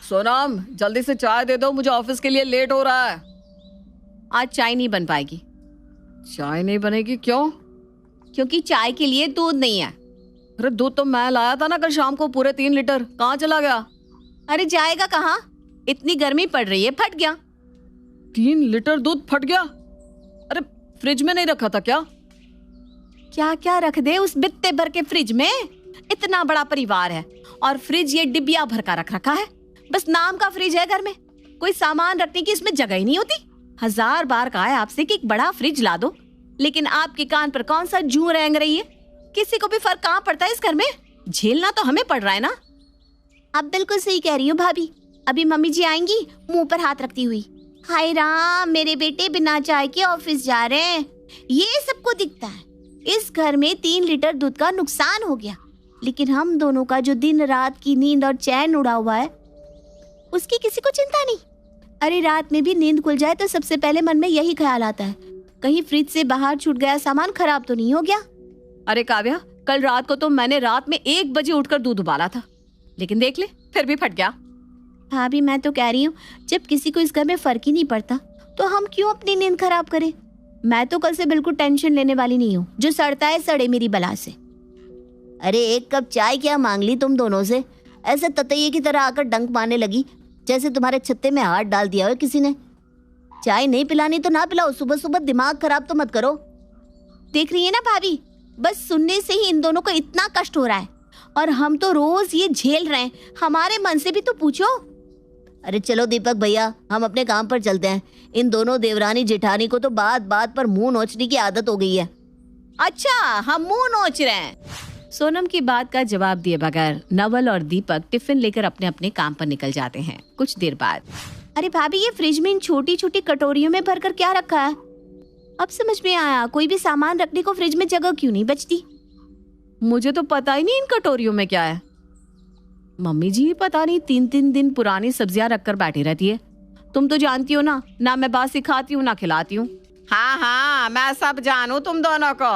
सोनम, जल्दी से चाय दे दो, मुझे ऑफिस के लिए लेट हो रहा है। आज चाय नहीं बन पाएगी। चाय नहीं बनेगी? क्यों? क्योंकि चाय के लिए दूध नहीं है। अरे दूध तो मैं लाया था ना कल शाम को, पूरे 3 लीटर। कहाँ चला गया? अरे जाएगा कहाँ, इतनी गर्मी पड़ रही है, फट गया। 3 लीटर दूध फट गया? अरे फ्रिज में नहीं रखा था क्या? क्या क्या रख दे उस बित्ते भर के फ्रिज में? इतना बड़ा परिवार है और फ्रिज ये डिबिया भर का रख रखा है। बस नाम का फ्रिज है घर में, कोई सामान रखने की इसमें जगह ही नहीं होती। 1000 बार कहा है आपसे कि एक बड़ा फ्रिज ला दो, लेकिन आपके कान पर कौन सा जूं रेंग रही है? किसी को भी फर्क कहाँ पड़ता है इस घर में? झेलना तो हमें पड़ रहा है ना। आप बिल्कुल सही कह रही हो भाभी। अभी मम्मी जी आएंगी मुंह पर हाथ रखती हुई। हाय राम, मेरे बेटे बिना चाय के ऑफिस जा रहे हैं। ये सबको दिखता है इस घर में 3 लीटर दूध का नुकसान हो गया, लेकिन हम दोनों का जो दिन रात की नींद और चैन उड़ा हुआ है उसकी किसी को चिंता नहीं। अरे रात में भी नींद खुल जाए तो सबसे पहले मन में यही ख्याल आता है, कहीं फ्रिज से बाहर छूट गया सामान खराब तो नहीं हो गया। अरे काव्या, कल रात को तो मैंने रात में 1 बजे उठकर दूध उबाला था, लेकिन देख ले फिर भी फट गया। भाभी मैं तो कह रही हूँ, जब किसी को इस घर में फर्क ही नहीं पड़ता तो हम क्यों अपनी नींद खराब करें। मैं तो कल से बिल्कुल टेंशन लेने वाली नहीं हूँ, जो सड़ता है सड़े मेरी बला से। अरे 1 कप चाय क्या मांग ली तुम दोनों से? ऐसे ततैये की तरह आकर डंक मारने लगी जैसे तुम्हारे छत्ते में हाथ डाल दिया हो किसी ने। चाय नहीं पिलानी तो ना पिलाओ, सुबह सुबह दिमाग खराब तो मत करो। देख रही है ना भाभी, बस सुनने से ही इन दोनों को इतना कष्ट हो रहा है और हम तो रोज ये झेल रहे हैं। हमारे मन से भी तो पूछो। अरे चलो दीपक भैया, हम अपने काम पर चलते हैं। इन दोनों देवरानी जेठानी को तो बात बात पर मुंह नोचने की आदत हो गई है। अच्छा, हम मुंह नोच रहे हैं? सोनम की बात का जवाब दिए बगैर नवल और दीपक टिफिन लेकर अपने अपने काम पर निकल जाते हैं। कुछ देर बाद, अरे भाभी, ये फ्रिज में इन छोटी छोटी कटोरियों में भरकर क्या रखा है? अब समझ में आया, कोई भी सामान रखने को फ्रिज में जगह क्यों नहीं बचती। मुझे तो पता ही नहीं इन कटोरियों में क्या है। मम्मी जी पता नहीं 3-3 दिन पुरानी सब्जियां रखकर बैठी रहती है। तुम तो जानती हो ना, ना मैं बासी खाती हूँ ना खिलाती हूँ। हाँ हाँ, मैं सब जानू तुम दोनों को।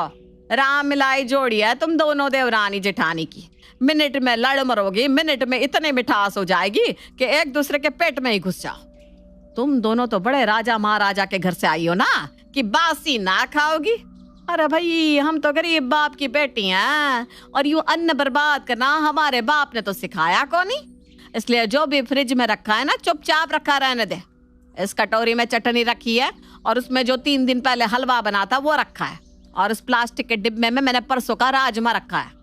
राम मिलाई जोड़ी है तुम दोनों देवरानी जेठानी की। मिनट में लड़ मरोगी, मिनट में इतने मिठास हो जाएगी कि एक दूसरे के पेट में ही घुस जाओ। तुम दोनों तो बड़े राजा महाराजा के घर से आई हो ना, कि बासी ना खाओगी। अरे भाई, हम तो गरीब बाप की बेटी हैं और यूं अन्न बर्बाद करना हमारे बाप ने तो सिखाया को नहीं। इसलिए जो भी फ्रिज में रखा है ना, चुपचाप रखा रहने दे। इस कटोरी में चटनी रखी है और उसमें जो 3 दिन पहले हलवा बना था वो रखा है, और उस प्लास्टिक के डिब्बे में मैंने परसों का राजमा रखा है।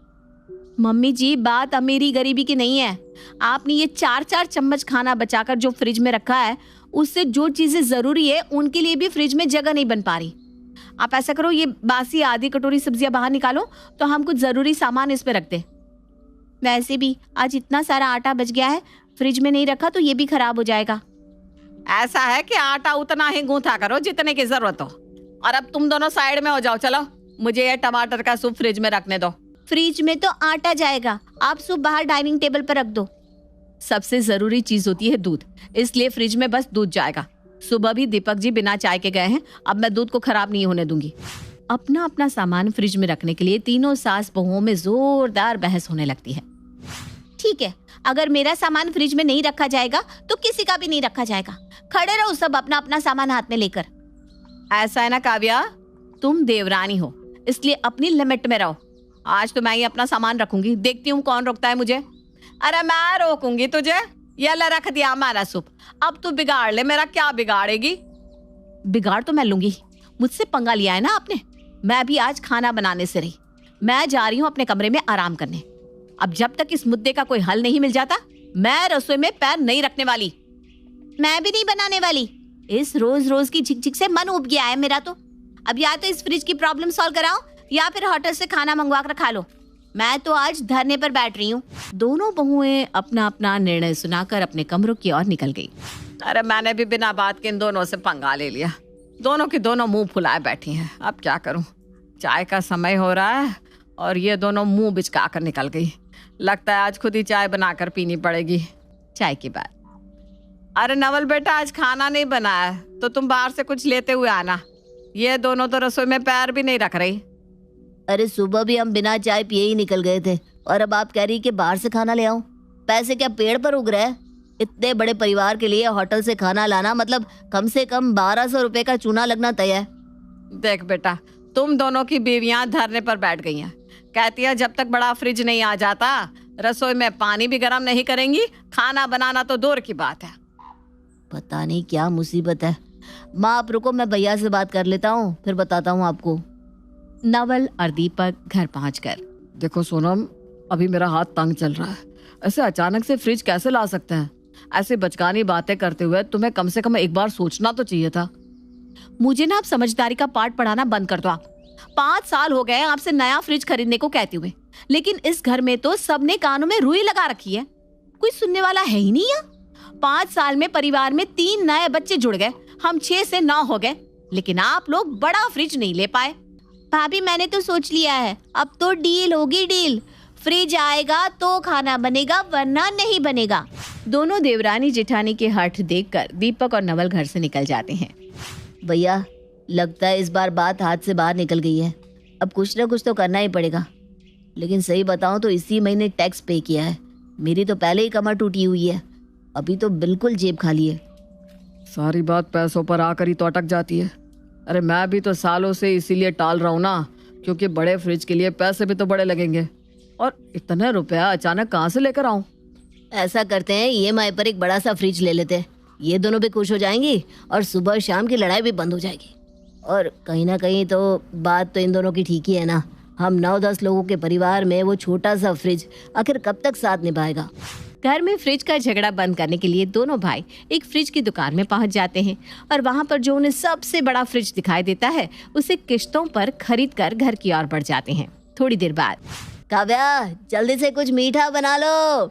मम्मी जी, बात अमीरी गरीबी की नहीं है। आपने ये 4-4 चम्मच खाना बचाकर जो फ्रिज में रखा है, उससे जो चीजें जरूरी है उनके लिए भी फ्रिज में जगह नहीं बन पा रही। आप ऐसा करो, ये बासी आधी कटोरी सब्जियां बाहर निकालो तो हम कुछ जरूरी सामान इस पे रख दे। वैसे भी आज इतना सारा आटा बच गया है, फ्रिज में नहीं रखा तो ये भी खराब हो जाएगा। ऐसा है कि आटा उतना ही गूंथा करो जितने की जरूरत हो। और अब तुम दोनों साइड में हो जाओ, चलो मुझे ये टमाटर का सूप फ्रिज में रखने दो। फ्रिज में तो आटा जाएगा, आप सूप बाहर डाइनिंग टेबल पर रख दो। सबसे जरूरी चीज होती है दूध, इसलिए फ्रिज में बस दूध जाएगा। सुबह भी दीपक जी बिना चाय के गए हैं, अब मैं दूध को खराब नहीं होने दूंगी। अपना अपना सामान फ्रिज में रखने के लिए तीनों सास बहुओं में जोरदार बहस होने लगती है। ठीक है, अगर मेरा सामान फ्रिज में नहीं रखा जाएगा तो किसी का भी नहीं रखा जाएगा। खड़े रहो सब अपना अपना सामान हाथ में लेकर। ऐसा है ना काव्या, तुम देवरानी हो इसलिए अपनी लिमिट में रहो। आज तो मैं ही अपना सामान रखूंगी, देखती हूँ कौन रोकता है मुझे। अरे मैं रोकूंगी तुझे। ये ले रख दिया हमारा सूप, अब तू बिगाड़ ले। मेरा क्या बिगाड़ेगी? बिगाड़ तो मैं लूंगी, मुझसे पंगा लिया है ना आपने। मैं भी आज खाना बनाने से रही, मैं जा रही हूँ अपने कमरे में आराम करने। अब जब तक इस मुद्दे का कोई हल नहीं मिल जाता, मैं रसोई में पैर नहीं रखने वाली। मैं भी नहीं बनाने वाली। इस रोज रोज की झिकझिक से मन उब गया है मेरा तो। अब या तो इस फ्रिज की प्रॉब्लम सॉल्व कराओ या फिर होटल से खाना मंगवा कर खा लो। मैं तो आज धरने पर बैठ रही हूँ। दोनों बहुएं अपना अपना निर्णय सुनाकर अपने कमरों की ओर निकल गई। अरे मैंने भी बिना बात के इन दोनों से पंगा ले लिया। दोनों की दोनों मुंह फुलाए बैठी हैं। अब क्या करूं, चाय का समय हो रहा है और ये दोनों मुंह बिचका कर निकल गई। लगता है आज खुद ही चाय बनाकर पीनी पड़ेगी। चाय की बात, अरे नवल बेटा, आज खाना नहीं बना है तो तुम बाहर से कुछ लेते हुए आना। ये दोनों तो रसोई में पैर भी नहीं रख रही। अरे सुबह भी हम बिना चाय पिए ही निकल गए थे और अब आप कह रही कि बाहर से खाना ले आऊं। पैसे क्या पेड़ पर उग रहे हैं? इतने बड़े परिवार के लिए होटल से खाना लाना मतलब कम से कम 1200 रुपए का चूना लगना तय है। देख बेटा, तुम दोनों की बीवियां धरने पर बैठ गई हैं। कहती है जब तक बड़ा फ्रिज नहीं आ जाता रसोई में पानी भी गर्म नहीं करेंगी, खाना बनाना तो दूर की बात है। पता नहीं क्या मुसीबत है। माँ आप रुको, मैं भैया से बात कर लेता हूँ, फिर बताता हूँ आपको। नवल और दीपक घर पहुंचकर, देखो सोनम, अभी मेरा हाथ तंग चल रहा है। ऐसे अचानक से फ्रिज कैसे ला सकते हैं? ऐसे बचकानी बातें करते हुए तुम्हें कम से कम एक बार सोचना तो चाहिए था। मुझे ना आप समझदारी का पाठ पढ़ाना बंद कर दो। आप 5 साल हो गए आपसे नया फ्रिज खरीदने को कहते हुए, लेकिन इस घर में तो सबने कानों में रुई लगा रखी है, कोई सुनने वाला है ही नहीं। 5 साल में परिवार में 3 नए बच्चे जुड़ गए, हम 6 से 9 हो गए, लेकिन आप लोग बड़ा फ्रिज नहीं ले पाए। भाभी मैंने तो सोच लिया है, अब तो डील होगी डील। फ्रिज आएगा तो खाना बनेगा वरना नहीं बनेगा। दोनों देवरानी जेठानी के हठ देखकर दीपक और नवल घर से निकल जाते हैं। भैया लगता है इस बार बात हाथ से बाहर निकल गई है, अब कुछ ना कुछ तो करना ही पड़ेगा। लेकिन सही बताऊं तो इसी महीने टैक्स पे किया है। मेरी तो पहले ही कमर टूटी हुई है, अभी तो बिल्कुल जेब खाली है। सारी बात पैसों पर आकर ही तो अटक जाती है। अरे मैं भी तो सालों से इसीलिए टाल रहा हूँ ना, क्योंकि बड़े फ्रिज के लिए पैसे भी तो बड़े लगेंगे, और इतने रुपया अचानक कहाँ से लेकर आऊं? ऐसा करते हैं EMI पर एक बड़ा सा फ्रिज ले लेते हैं, ये दोनों भी खुश हो जाएंगी और सुबह शाम की लड़ाई भी बंद हो जाएगी। और कहीं ना कहीं तो बात तो इन दोनों की ठीक ही है ना। हम 9-10 लोगों के परिवार में वो छोटा सा फ्रिज आखिर कब तक साथ निभाएगा। घर में फ्रिज का झगड़ा बंद करने के लिए दोनों भाई एक फ्रिज की दुकान में पहुंच जाते हैं और वहां पर जो उन्हें सबसे बड़ा फ्रिज दिखाई देता है उसे किश्तों पर खरीद कर घर की ओर बढ़ जाते हैं। थोड़ी देर बाद, काव्या जल्दी से कुछ मीठा बना लो।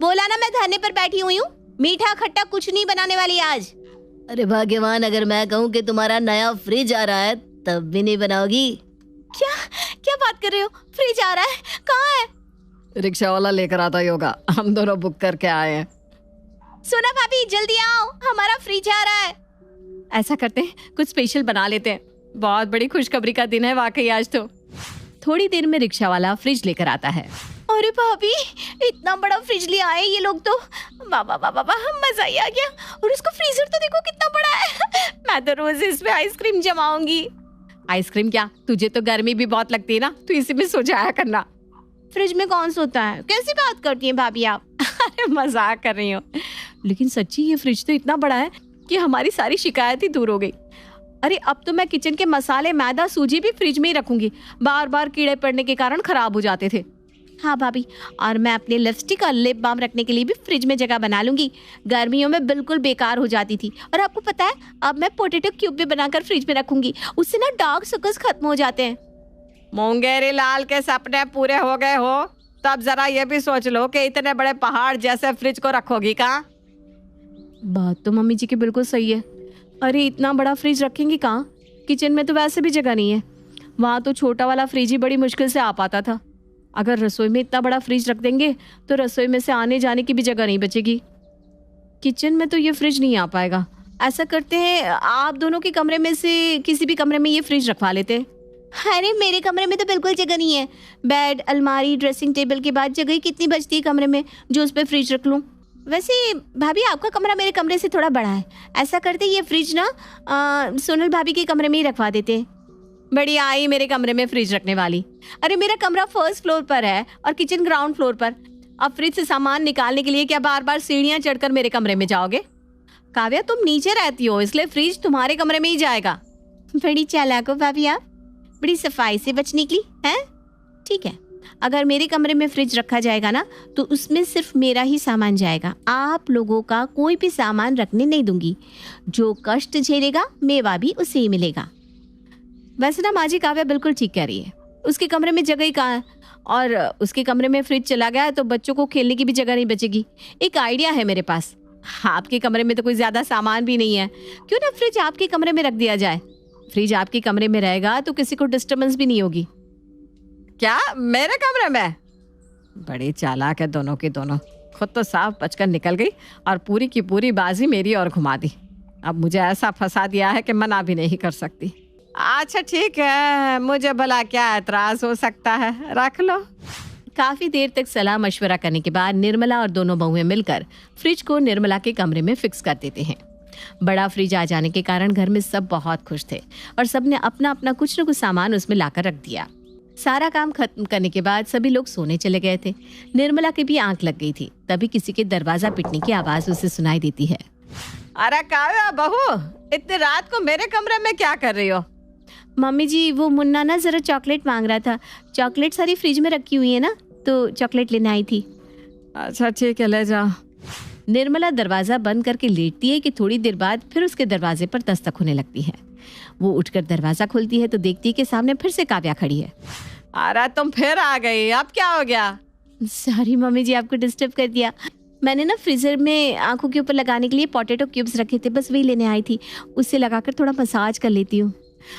बोला ना मैं धरने पर बैठी हुई हूँ, मीठा खट्टा कुछ नहीं बनाने वाली आज। अरे भाग्यवान, अगर मैं कहूँ कि तुम्हारा नया फ्रिज आ रहा है तब भी नहीं बनाओगी। क्या क्या बात कर रहे हो? फ्रिज आ रहा है? कहाँ है? रिक्शा वाला लेकर आता ही होगा, हम दोनों बुक करके आए हैं। सोना भाभी जल्दी आओ, हमारा फ्रिज आ रहा है। ऐसा करते हैं कुछ स्पेशल बना लेते हैं, बहुत बड़ी खुशखबरी का दिन है वाकई आज तो। थोड़ी देर में रिक्शा वाला फ्रिज लेकर आता है। अरे भाभी इतना बड़ा फ्रिज ले आए ये लोग तो, बाबा बाबा बाबा मजा ही आ गया। और उसका फ्रीजर तो देखो कितना बड़ा है, मैं तो रोज इसमें आइसक्रीम जमाऊंगी। आइसक्रीम क्या, तुझे तो गर्मी भी बहुत लगती है ना, तू इसी में सो जाया करना। फ्रिज में कौन सोता है? कैसी बात करती हैं भाभी आप? अरे मजाक कर रही हो, लेकिन सच्ची ये फ्रिज तो इतना बड़ा है कि हमारी सारी शिकायत ही दूर हो गई। अरे अब तो मैं किचन के मसाले, मैदा, सूजी भी फ्रिज में ही रखूंगी, बार बार कीड़े पड़ने के कारण खराब हो जाते थे। हाँ भाभी, और मैं अपने लिपस्टिक और लिप बाम रखने के लिए भी फ्रिज में जगह बना लूंगी, गर्मियों में बिल्कुल बेकार हो जाती थी। और आपको पता है अब मैं पोटैटो क्यूब भी बनाकर फ्रिज में रखूंगी, उससे ना डार्क सर्कल्स खत्म हो जाते हैं। मुंगेरी लाल के सपने पूरे हो गए हो, तब जरा ये भी सोच लो कि इतने बड़े पहाड़ जैसे फ्रिज को रखोगी कहाँ? बात तो मम्मी जी की बिल्कुल सही है। अरे इतना बड़ा फ्रिज रखेंगे कहाँ? किचन में तो वैसे भी जगह नहीं है, वहाँ तो छोटा वाला फ्रिज ही बड़ी मुश्किल से आ पाता था। अगर रसोई में इतना बड़ा फ्रिज रख देंगे तो रसोई में से आने जाने की भी जगह नहीं बचेगी। किचन में तो ये फ्रिज नहीं आ पाएगा। ऐसा करते हैं आप दोनों के कमरे में से किसी भी कमरे में ये फ्रिज रखवा लेते हैं। अरे मेरे कमरे में तो बिल्कुल जगह नहीं है, बेड, अलमारी, ड्रेसिंग टेबल के बाद जगह कितनी बचती है कमरे में जो उस पर फ्रिज रख लूँ। वैसे भाभी आपका कमरा मेरे कमरे से थोड़ा बड़ा है, ऐसा करते ये फ्रिज ना सोनल भाभी के कमरे में ही रखवा देते हैं। बड़ी आई मेरे कमरे में फ्रिज रखने वाली। अरे मेरा कमरा 1st फ्लोर पर है और किचन ग्राउंड फ्लोर पर। अब फ्रिज से सामान निकालने के लिए क्या बार बार सीढ़ियाँ चढ़कर मेरे कमरे में जाओगे? काव्या तुम नीचे रहती हो इसलिए फ्रिज तुम्हारे कमरे में ही जाएगा। बड़ी चालाक हो भाभी आप, बड़ी सफाई से बच निकली हैं। ठीक है, अगर मेरे कमरे में फ्रिज रखा जाएगा ना तो उसमें सिर्फ मेरा ही सामान जाएगा, आप लोगों का कोई भी सामान रखने नहीं दूंगी। जो कष्ट झेलेगा मेवा भी उसे ही मिलेगा। वैसे ना माँ जी काव्या बिल्कुल ठीक कह रही है, उसके कमरे में जगह ही कहाँ है, और उसके कमरे में फ्रिज चला गया है तो बच्चों को खेलने की भी जगह नहीं बचेगी। एक आइडिया है मेरे पास, आपके कमरे में तो कोई ज्यादा सामान भी नहीं है, क्यों ना फ्रिज आपके कमरे में रख दिया जाए। फ्रिज आपके कमरे में रहेगा तो किसी को डिस्टर्बेंस भी नहीं होगी। क्या मेरे कमरे में? बड़ी चालाक है दोनों की दोनों, खुद तो साफ बचकर निकल गई और पूरी की पूरी बाजी मेरी ओर घुमा दी। अब मुझे ऐसा फंसा दिया है कि मना भी नहीं कर सकती। अच्छा ठीक है, मुझे भला क्या एतराज हो सकता है, रख लो। काफी देर तक सलाह मशवरा करने के बाद निर्मला और दोनों बहुएं मिलकर फ्रिज को निर्मला के कमरे में फिक्स कर देते हैं। बड़ा फ्रिज आ जाने के कारण घर में सब बहुत खुश थे और सबने अपना अपना कुछ न कुछ सामान उसमें लाकर रख दिया। सारा काम खत्म करने के बाद सभी लोग सोने चले गए थे। निर्मला की भी आंख लग गई थी। तभी किसी के दरवाजा पीटने की आवाज उसे सुनाई देती है। अरे काव्या बहू, इतनी रात को मेरे कमरे में क्या कर रही हो? मम्मी जी, वो मुन्ना ना जरा चॉकलेट मांग रहा था। चॉकलेट सारी फ्रिज में रखी हुई है ना, तो चॉकलेट लेने आई थी। अच्छा ठीक है, ले जाओ। निर्मला दरवाजा बंद करके लेटती है कि थोड़ी देर बाद फिर उसके दरवाजे पर दस्तक होने लगती है। वो उठकर दरवाजा खोलती है तो देखती है कि सामने फिर से काव्या खड़ी है। अरे तुम फिर आ गई, अब क्या हो गया? सॉरी मम्मी जी, आपको डिस्टर्ब कर दिया। मैंने ना फ्रीजर में आंखों के ऊपर लगाने के लिए पोटैटो क्यूब्स रखे थे, बस वही लेने आई थी। उससे लगाकर थोड़ा मसाज कर लेती हूँ।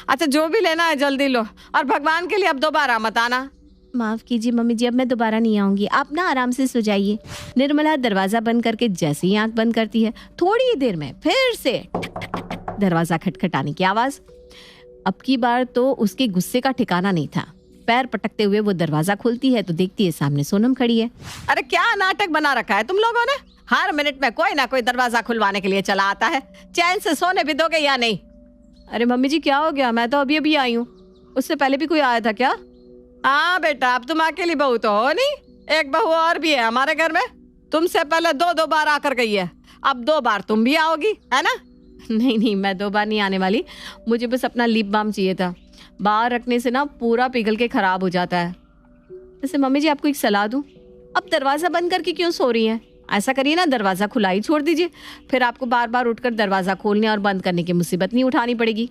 अच्छा जो भी लेना है जल्दी लो, और भगवान के लिए अब दोबारा मत आना। माफ कीजिए मम्मी जी, अब मैं दोबारा नहीं आऊंगी। आप ना आराम से सो जाइए। निर्मला दरवाजा बंद करके जैसे ही आंख बंद करती है, थोड़ी ही देर में फिर से ठक ठक ठक ठक दरवाजा खटखटाने की आवाज। अब की बार तो उसके गुस्से का ठिकाना नहीं था। पैर पटकते हुए वो दरवाजा खोलती है तो देखती है सामने सोनम खड़ी है। अरे क्या नाटक बना रखा है तुम लोगों ने? हर मिनट में कोई ना कोई दरवाजा खुलवाने के लिए चला आता है। चैन से सोने भी दोगे या नहीं? अरे मम्मी जी क्या हो गया? मैं तो अभी अभी आई हूँ। उससे पहले भी कोई आया था क्या? हाँ बेटा, अब तुम अकेली बहू तो हो नहीं, एक बहू और भी है हमारे घर में। तुमसे पहले दो बार आकर गई है, अब 2 बार तुम भी आओगी, है ना? नहीं नहीं, मैं 2 बार नहीं आने वाली। मुझे बस अपना लिप बाम चाहिए था। बाहर रखने से ना पूरा पिघल के खराब हो जाता है। वैसे मम्मी जी आपको एक सलाह दूं, अब दरवाजा बंद करके क्यों सो रही हैं? ऐसा करिए ना, दरवाजा खुला ही छोड़ दीजिए, फिर आपको बार बार उठकर दरवाजा खोलने और बंद करने की मुसीबत नहीं उठानी पड़ेगी।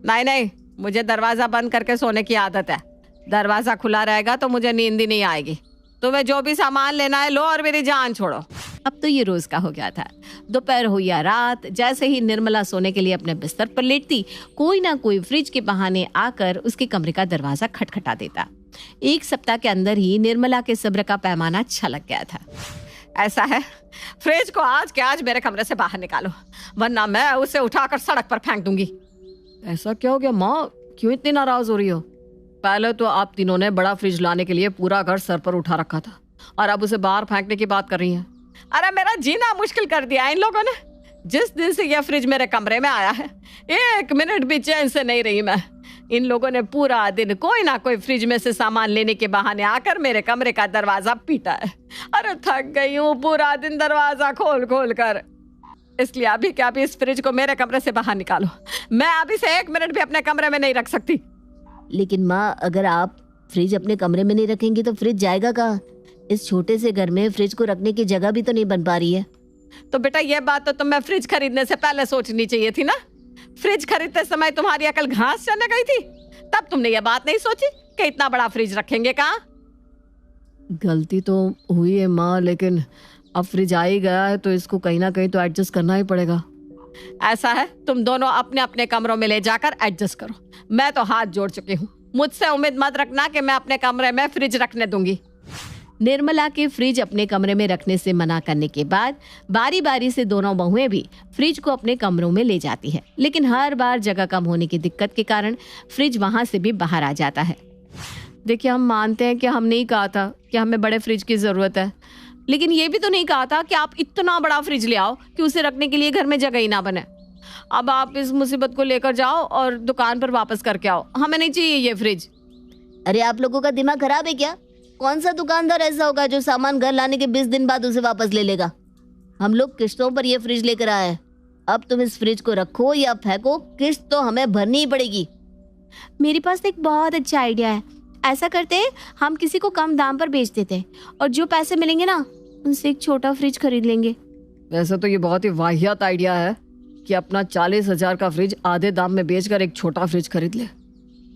नहीं नहीं, मुझे दरवाजा बंद करके सोने की आदत है। दरवाजा खुला रहेगा तो मुझे नींद ही नहीं आएगी। तुम्हें जो भी सामान लेना है लो और मेरी जान छोड़ो। अब तो ये रोज का हो गया था। दोपहर हो या रात, जैसे ही निर्मला सोने के लिए अपने बिस्तर पर लेटती, कोई ना कोई फ्रिज के बहाने आकर उसके कमरे का दरवाजा खटखटा देता। 1 सप्ताह के अंदर ही निर्मला के सब्र का पैमाना छलक गया था। ऐसा है, फ्रिज को आज के आज मेरे कमरे से बाहर निकालो, वरना मैं उसे उठाकर सड़क पर फेंक दूंगी। ऐसा क्या हो गया माँ, क्यों इतनी नाराज हो रही हो? पहले तो आप तीनों ने बड़ा फ्रिज लाने के लिए पूरा घर सर पर उठा रखा था, और अब उसे बाहर फेंकने की बात कर रही हैं। अरे मेरा जीना मुश्किल कर दिया इन लोगों ने। जिस दिन से यह फ्रिज मेरे कमरे में आया है, 1 मिनट भी चैन से नहीं रही मैं। इन लोगों ने पूरा दिन कोई ना कोई फ्रिज में से सामान लेने के बहाने आकर मेरे कमरे का दरवाजा पीटा है। अरे थक गई हूँ पूरा दिन दरवाजा खोल खोल कर। इसलिए अभी क्या अभी इस फ्रिज को मेरे कमरे से बाहर निकालो। मैं अभी से 1 मिनट भी अपने कमरे में नहीं रख सकती। लेकिन माँ, अगर आप फ्रिज अपने कमरे में नहीं रखेंगी तो फ्रिज जाएगा कहाँ? इस छोटे से घर में फ्रिज को रखने की जगह भी तो नहीं बन पा रही है। तो बेटा ये बात तो तुम्हें फ्रिज खरीदने से पहले सोचनी चाहिए थी ना। फ्रिज खरीदते समय तुम्हारी अकल घास चढ़ने गई थी, तब तुमने ये बात नहीं सोची कि इतना बड़ा फ्रिज रखेंगे कहाँ। गलती तो हुई है माँ, लेकिन अब फ्रिज आ ही गया है तो इसको कहीं ना कहीं तो एडजस्ट करना ही पड़ेगा। ऐसा है, तुम दोनों अपने अपने कमरों में ले जाकर एडजस्ट करो। मैं तो हाथ जोड़ चुकी हूँ। मुझसे उम्मीद मत रखना कि मैं अपने कमरे में फ्रिज रखने दूंगी। निर्मला के फ्रिज अपने कमरे में रखने से मना करने के बाद बारी बारी से दोनों बहुएं भी फ्रिज को अपने कमरों में ले जाती है, लेकिन हर बार जगह कम होने की दिक्कत के कारण फ्रिज वहां से भी बाहर आ जाता है। देखिए, हम मानते हैं कि हमने ही कहा था कि हमें बड़े फ्रिज की जरूरत है, लेकिन ये भी तो नहीं कहा था कि आप इतना बड़ा फ्रिज ले आओ कि उसे रखने के लिए घर में जगह ही ना बने। अब आप इस मुसीबत को लेकर जाओ और दुकान पर वापस करके आओ। हमें नहीं चाहिए ये फ्रिज। अरे आप लोगों का दिमाग खराब है क्या? कौन सा दुकानदार ऐसा होगा जो सामान घर लाने के 20 दिन बाद उसे वापस ले लेगा? हम लोग किस्तों पर ये फ्रिज लेकर आए हैं। अब तुम इस फ्रिज को रखो या फेंको, किस्त तो हमें भरनी ही पड़ेगी। मेरे पास एक बहुत अच्छा आइडिया है। ऐसा करते हैं, हम किसी को कम दाम पर बेच देते हैं और जो पैसे मिलेंगे ना, उनसे एक छोटा फ्रिज खरीद लेंगे। वैसे तो ये बहुत ही वाहियात आइडिया है कि अपना 40,000 का फ्रिज आधे दाम में बेचकर एक छोटा फ्रिज खरीद ले,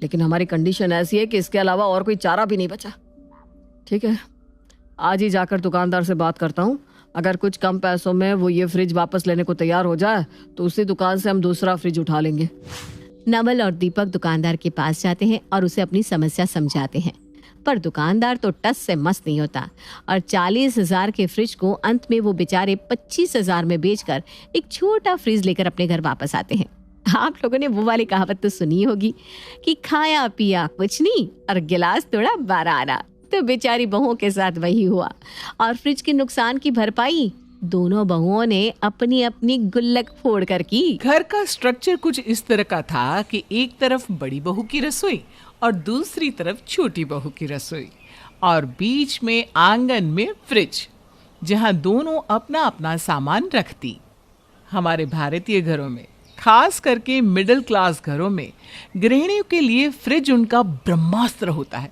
लेकिन हमारी कंडीशन ऐसी है कि इसके अलावा और कोई चारा भी नहीं बचा। ठीक है, आज ही जाकर दुकानदार से बात करता हूँ। अगर कुछ कम पैसों में वो ये फ्रिज वापस लेने को तैयार हो जाए तो उसी दुकान से हम दूसरा फ्रिज उठा लेंगे। नवल और दीपक दुकानदार के पास जाते हैं और उसे अपनी समस्या समझाते हैं, पर दुकानदार तो टस से मस नहीं होता और 40,000 के फ्रिज को अंत में वो बेचारे 25,000 में बेचकर एक छोटा फ्रिज लेकर अपने घर वापस आते हैं। आप लोगों ने वो वाली कहावत तो सुनी होगी कि खाया पिया कुछ नहीं और गिलास थोड़ा 12 आना। तो बेचारी बहुओं के साथ वही हुआ और फ्रिज के नुकसान की भरपाई दोनों बहुओं ने अपनी अपनी गुल्लक फोड़ कर की। घर का स्ट्रक्चर कुछ इस तरह का था कि एक तरफ बड़ी बहू की रसोई और दूसरी तरफ छोटी बहू की रसोई और बीच में आंगन में फ्रिज, जहां दोनों अपना अपना सामान रखती। हमारे भारतीय घरों में, खास करके मिडिल क्लास घरों में, गृहिणियों के लिए फ्रिज उनका ब्रह्मास्त्र होता है,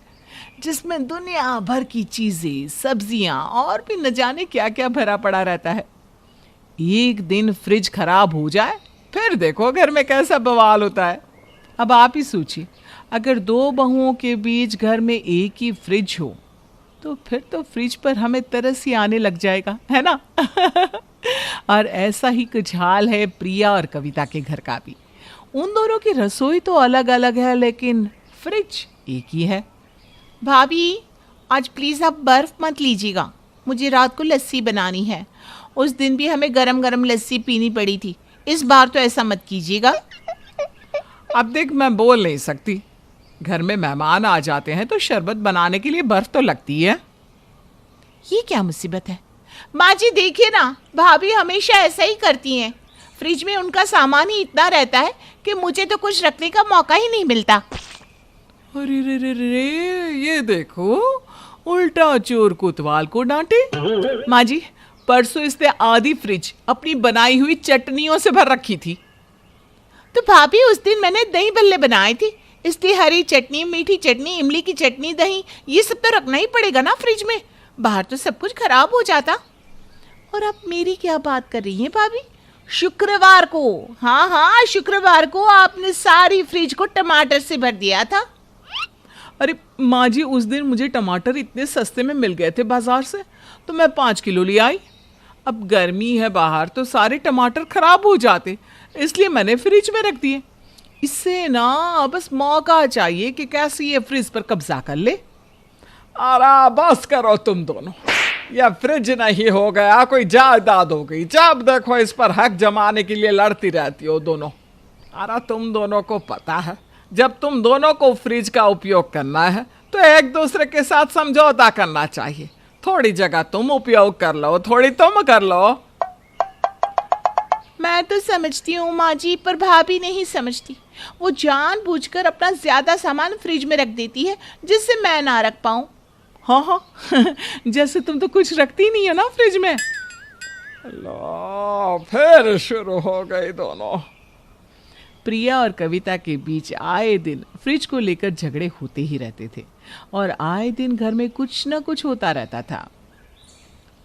जिसमें दुनिया भर की चीजें, सब्जियां और भी न जाने क्या क्या भरा पड़ा रहता है। एक दिन फ्रिज खराब हो जाए, फिर देखो घर में कैसा बवाल होता है। अब आप ही सोचिए, अगर दो बहुओं के बीच घर में एक ही फ्रिज हो तो फिर तो फ्रिज पर हमें तरस ही आने लग जाएगा, है ना? और ऐसा ही कुछ हाल है प्रिया और कविता के घर का भी। उन दोनों की रसोई तो अलग अलग है, लेकिन फ्रिज एक ही है। भाभी, आज प्लीज़ आप बर्फ़ मत लीजिएगा, मुझे रात को लस्सी बनानी है। उस दिन भी हमें गरम गरम लस्सी पीनी पड़ी थी, इस बार तो ऐसा मत कीजिएगा। अब देख, मैं बोल नहीं सकती, घर में मेहमान आ जाते हैं तो शरबत बनाने के लिए बर्फ तो लगती है। ये क्या मुसीबत है? माँ जी देखिए ना, भाभी हमेशा ऐसा ही करती हैं। फ्रिज में उनका सामान ही इतना रहता है कि मुझे तो कुछ रखने का मौका ही नहीं मिलता। अरे रे रे रे, ये देखो, उल्टा चोर कोतवाल को डांटे। माँ जी, परसों इसने आधी फ्रिज अपनी बनाई हुई चटनियों से भर रखी थी। तो भाभी उस दिन मैंने दही बल्ले बनाए थे, इसलिए हरी चटनी, मीठी चटनी, इमली की चटनी, दही, ये सब तो रखना ही पड़ेगा ना फ्रिज में, बाहर तो सब कुछ खराब हो जाता। और आप मेरी क्या बात कर रही हैं भाभी? शुक्रवार को, हाँ शुक्रवार को आपने सारी फ्रिज को टमाटर से भर दिया था। अरे माँ जी, उस दिन मुझे टमाटर इतने सस्ते में मिल गए थे बाजार से, तो मैं 5 किलो ले आई। अब गर्मी है बाहर तो सारे टमाटर खराब हो जाते, इसलिए मैंने फ्रिज में रख दिए। इससे ना बस मौका चाहिए कि कैसे ये फ्रिज पर कब्जा कर ले। अरे बस करो तुम दोनों, यह फ्रिज नहीं हो गया कोई जायदाद हो गई। जब देखो इस पर हक जमाने के लिए लड़ती रहती हो दोनों। अरे तुम दोनों को पता है, जब तुम दोनों को फ्रिज का उपयोग करना है तो एक दूसरे के साथ समझौता करना चाहिए। थोड़ी जगह तुम उपयोग कर लो, थोड़ी तुम कर लो। मैं तो समझती हूँ माँ जी, पर भाभी नहीं समझती। वो जानबूझकर अपना ज्यादा सामान फ्रिज में रख देती है जिससे मैं ना रख पाऊँ। हाँ जैसे तुम तो कुछ रखती नहीं है ना फ्रिज में। लो, फिर शुरू हो गई दोनों। प्रिया और कविता के बीच आए दिन फ्रिज को लेकर झगड़े होते ही रहते थे और आए दिन घर में कुछ न कुछ होता रहता था।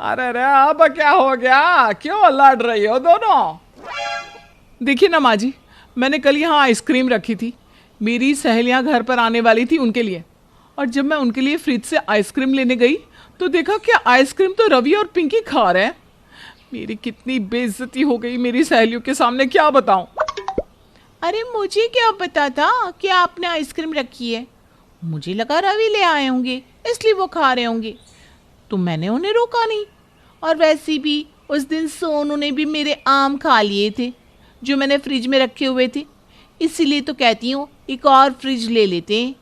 अरे रे, अब क्या हो गया? क्यों लड़ रही हो दोनों? देखिए ना माँ जी, मैंने कल यहाँ आइसक्रीम रखी थी, मेरी सहेलियाँ घर पर आने वाली थी उनके लिए, और जब मैं उनके लिए फ्रिज से आइसक्रीम लेने गई तो देखा कि आइसक्रीम तो रवि और पिंकी खा रहे हैं। मेरी कितनी बेइज्जती हो गई मेरी सहेलियों के सामने, क्या बताऊं। अरे मुझे क्या पता था कि आपने आइसक्रीम रखी है, मुझे लगा रवि ले आए होंगे इसलिए वो खा रहे होंगे, तो मैंने उन्हें रोका नहीं। और वैसे भी उस दिन सोनू ने भी मेरे आम खा लिए थे जो मैंने फ्रिज में रखे हुए थे, इसीलिए तो कहती हूँ एक और फ्रिज ले लेते हैं।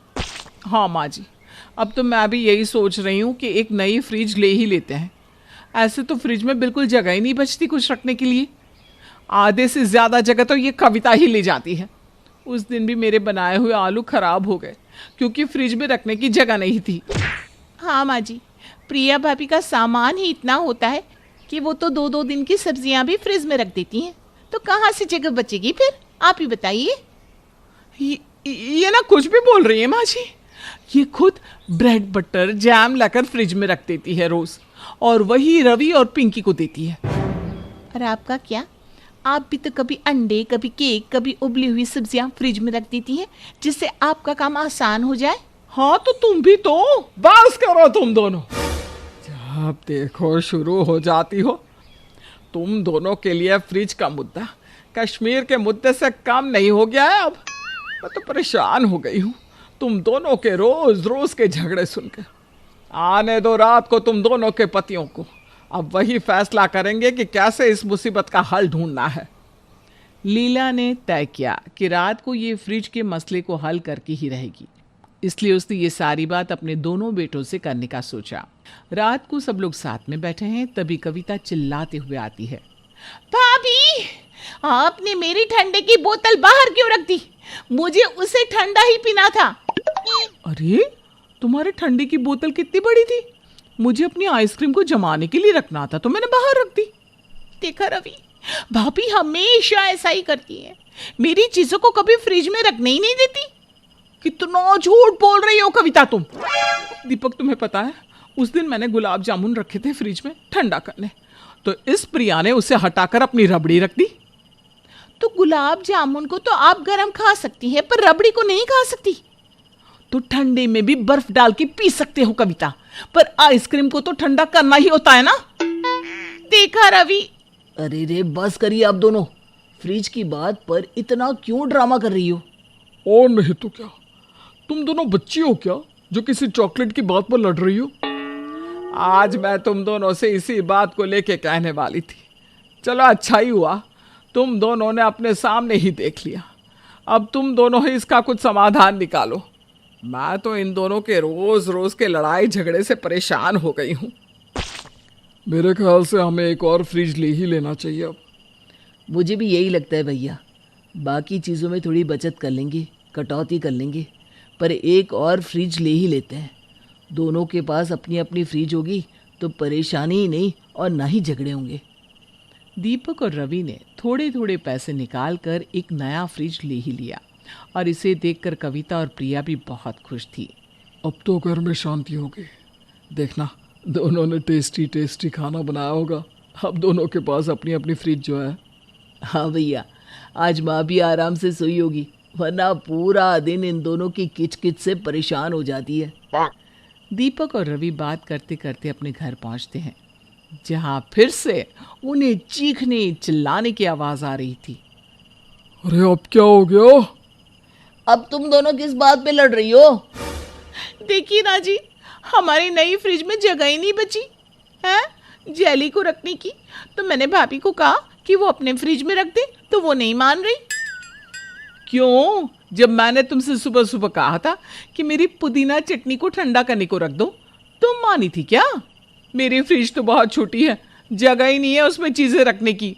हाँ माँ जी, अब तो मैं भी यही सोच रही हूँ कि एक नई फ्रिज ले ही लेते हैं। ऐसे तो फ्रिज में बिल्कुल जगह ही नहीं बचती कुछ रखने के लिए। आधे से ज़्यादा जगह तो ये कविता ही ले जाती है। उस दिन भी मेरे बनाए हुए आलू खराब हो गए क्योंकि फ्रिज में रखने की जगह नहीं थी। हाँ माँ जी, प्रिया भाभी का सामान ही इतना होता है कि वो तो 2-2 दिन की सब्जियां भी फ्रिज में रख देती हैं, तो कहाँ से जगह बचेगी फिर? आप ही बताइए। ये ना कुछ भी बोल रही है माँ जी। ये खुद ब्रेड बटर जैम लाकर फ्रिज में रख देती है रोज, और वही रवि और पिंकी को देती है। और आपका क्या? आप भी तो कभी अंडे, कभी केक, कभी उबली हुई सब्जियां फ्रिज में रख देती हैं जिससे आपका काम आसान हो जाए। हाँ तो तुम भी तो बस करो तुम दोनों, जब देखो शुरू हो जाती हो। तुम दोनों के लिए फ्रिज का मुद्दा कश्मीर के मुद्दे से कम नहीं हो गया है। अब मैं तो परेशान हो गई हूँ तुम दोनों के रोज रोज के झगड़े सुनकर। आने दो रात को तुम दोनों के पतियों को, अब वही फैसला करेंगे कि कैसे इस मुसीबत का हल ढूंढना है। लीला ने तय किया कि रात को ये फ्रिज के मसले को हल करके ही रहेगी। इसलिए उसने ये सारी बात अपने दोनों बेटों से करने का सोचा। रात को सब लोग साथ में बैठे हैं, तभी कविता चिल्लाते हुए आती है। भाभी, आपने मेरी ठंडे की बोतल बाहर क्यों रख दी? मुझे उसे ठंडा ही पीना था। अरे, तुम्हारे ठंडे की बोतल कितनी बड़ी थी? मुझे अपनी आइसक्रीम को जमाने के लिए रखना था तो मैंने बाहर रख दी। देखा रवि, भाभी हमेशा ऐसा ही करती है, मेरी चीजों को कभी फ्रिज में रखने ही नहीं देती। कितना झूठ बोल रही हो कविता तुम। दीपक, तुम्हें पता है उस दिन मैंने गुलाब जामुन रखे थे फ्रिज में ठंडा करने, तो इस प्रिया ने उसे हटाकर अपनी रबड़ी रख दी। तो गुलाब जामुन को तो आप गरम खा सकती हैं, पर रबड़ी को नहीं खा सकती। तो ठंडे में भी बर्फ डाल के पी सकते हो कविता, पर आइसक्रीम को तो ठंडा करना ही होता है ना। देखा रवि। अरे रे, बस करिए आप दोनों। फ्रिज की बात पर इतना क्यों ड्रामा कर रही हो? और नहीं तो क्या, तुम दोनों बच्ची हो क्या जो किसी चॉकलेट की बात पर लड़ रही हो? आज मैं तुम दोनों से इसी बात को लेके कहने वाली थी। चलो अच्छा ही हुआ तुम दोनों ने अपने सामने ही देख लिया। अब तुम दोनों ही इसका कुछ समाधान निकालो। मैं तो इन दोनों के रोज रोज के लड़ाई झगड़े से परेशान हो गई हूँ। मेरे ख्याल से हमें एक और फ्रिज ले ही लेना चाहिए अब। मुझे भी यही लगता है भैया। बाकी चीज़ों में थोड़ी बचत कर लेंगे, कटौती कर लेंगे, पर एक और फ्रिज ले ही लेते हैं। दोनों के पास अपनी अपनी फ्रिज होगी तो परेशानी ही नहीं और ना ही झगड़े होंगे। दीपक और रवि ने थोड़े थोड़े पैसे निकाल कर एक नया फ्रिज ले ही लिया, और इसे देखकर कविता और प्रिया भी बहुत खुश थी। अब तो घर में शांति होगी। देखना, दोनों ने टेस्टी टेस्टी खाना बनाया होगा। अब दोनों के पास अपनी अपनी फ्रिज जो है। हाँ भैया, आज माँ भी आराम से सोई होगी, वरना पूरा दिन इन दोनों की किचकिच से परेशान हो जाती है। दीपक और रवि बात करते करते अपने घर पहुंचते हैं, जहां फिर से उन्हें चीखने चिल्लाने की आवाज आ रही थी। अरे अब क्या हो गया? अब तुम दोनों किस बात पे लड़ रही हो? देखिए ना जी, हमारी नई फ्रिज में जगह ही नहीं बची है जेली को रखने की। तो मैंने भाभी को कहा कि वो अपने फ्रिज में रख दे, तो वो नहीं मान रही। क्यों? जब मैंने तुमसे सुबह सुबह कहा था कि मेरी पुदीना चटनी को ठंडा करने को रख दो, तुम मानी थी क्या? मेरी फ्रिज तो बहुत छोटी है, जगह ही नहीं है उसमें चीजें रखने की।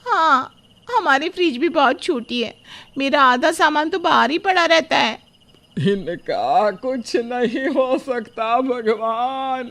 हाँ, हमारी फ्रिज भी बहुत छोटी है, मेरा आधा सामान तो बाहर ही पड़ा रहता है। इनका कुछ नहीं हो सकता भगवान।